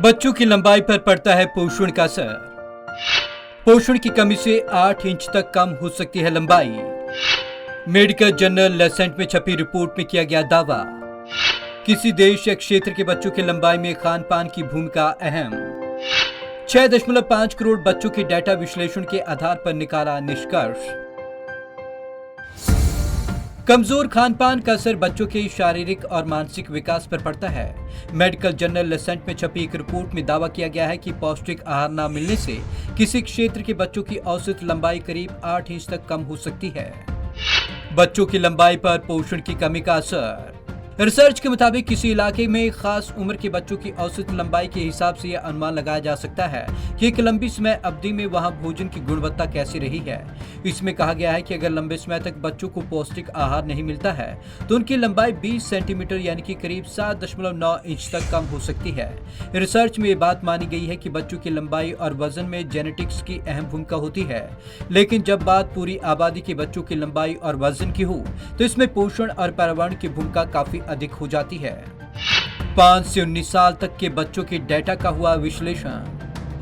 बच्चों की लंबाई पर पड़ता है पोषण का असर। पोषण की कमी से 8 इंच तक कम हो सकती है लंबाई। मेडिकल जर्नल लेसेंट में छपी रिपोर्ट में किया गया दावा। किसी देश या क्षेत्र के बच्चों की लंबाई में खान पान की भूमिका अहम। 6.5 करोड़ बच्चों के डेटा विश्लेषण के आधार पर निकाला निष्कर्ष। कमजोर खान पान का असर बच्चों के शारीरिक और मानसिक विकास पर पड़ता है। मेडिकल जर्नल लेसेंट में छपी एक रिपोर्ट में दावा किया गया है कि पौष्टिक आहार न मिलने से किसी क्षेत्र के बच्चों की औसत लंबाई करीब 8 इंच तक कम हो सकती है। बच्चों की लंबाई पर पोषण की कमी का असर। रिसर्च के मुताबिक किसी इलाके में खास उम्र के बच्चों की औसत लंबाई के हिसाब से यह अनुमान लगाया जा सकता है कि एक लंबी समय अवधि में वहां भोजन की गुणवत्ता कैसी रही है। इसमें कहा गया है कि अगर लंबे समय तक बच्चों को पौष्टिक आहार नहीं मिलता है तो उनकी लंबाई 20 सेंटीमीटर यानी कि करीब 7.9 इंच तक कम हो सकती है। रिसर्च में ये बात मानी गई है कि बच्चों की लंबाई और वजन में जेनेटिक्स की अहम भूमिका होती है, लेकिन जब बात पूरी आबादी के बच्चों की लंबाई और वजन की हो तो इसमें पोषण और पर्यावरण की भूमिका काफी अधिक हो जाती है। 5 से 19 साल तक के बच्चों के डेटा का हुआ विश्लेषण।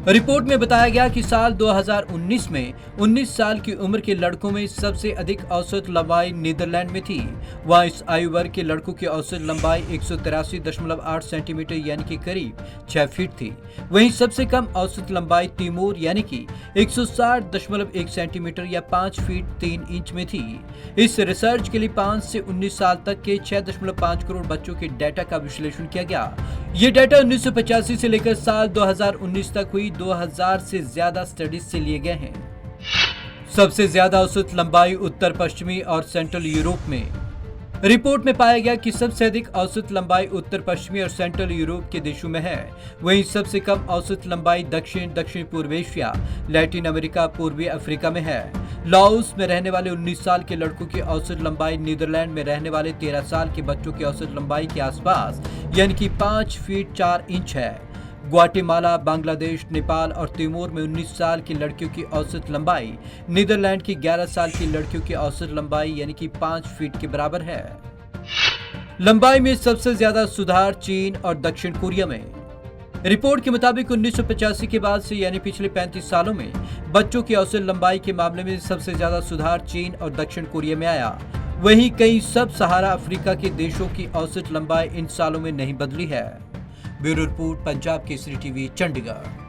रिपोर्ट में बताया गया कि साल 2019 में 19 साल की उम्र के लड़कों में सबसे अधिक औसत लंबाई नीदरलैंड में थी। वहां इस आयु वर्ग के लड़कों की औसत लंबाई 183.8 सेंटीमीटर यानी कि करीब 6 फीट थी। वहीं सबसे कम औसत लंबाई तिमोर यानी कि 160.1 सेंटीमीटर या 5 फीट 3 इंच में थी। इस रिसर्च के लिए 5 से 19 साल तक के 6.5 करोड़ बच्चों के डेटा का विश्लेषण किया गया। ये डेटा 1985 से लेकर साल 2019 तक हुई 2000 से ज्यादा स्टडीज से लिए गए हैं। सबसे ज्यादा औसत लंबाई उत्तर पश्चिमी और सेंट्रल यूरोप में। रिपोर्ट में पाया गया कि सबसे अधिक औसत लंबाई उत्तर पश्चिमी और सेंट्रल यूरोप के देशों में है। वहीं सबसे कम औसत लंबाई दक्षिण पूर्व एशिया, लैटिन अमेरिका, पूर्वी अफ्रीका में है। लाओस में रहने वाले 19 साल के लड़कों की औसत लंबाई नीदरलैंड में रहने वाले 13 साल के बच्चों की औसत लंबाई के आसपास यानी कि 5 फीट 4 इंच है। ग्वाटेमाला, बांग्लादेश, नेपाल और तिमोर में 19 साल की लड़कियों की औसत लंबाई नीदरलैंड की 11 साल की लड़कियों की औसत लंबाई यानी कि 5 फीट के बराबर है। लंबाई में सबसे ज्यादा सुधार चीन और दक्षिण कोरिया में। रिपोर्ट के मुताबिक 1985 के बाद से यानी पिछले 35 सालों में बच्चों की औसत लंबाई के मामले में सबसे ज्यादा सुधार चीन और दक्षिण कोरिया में आया। वहीं कई सब सहारा अफ्रीका के देशों की औसत लंबाई इन सालों में नहीं बदली है। Bureau report, Punjab Kesari TV, Chandigarh.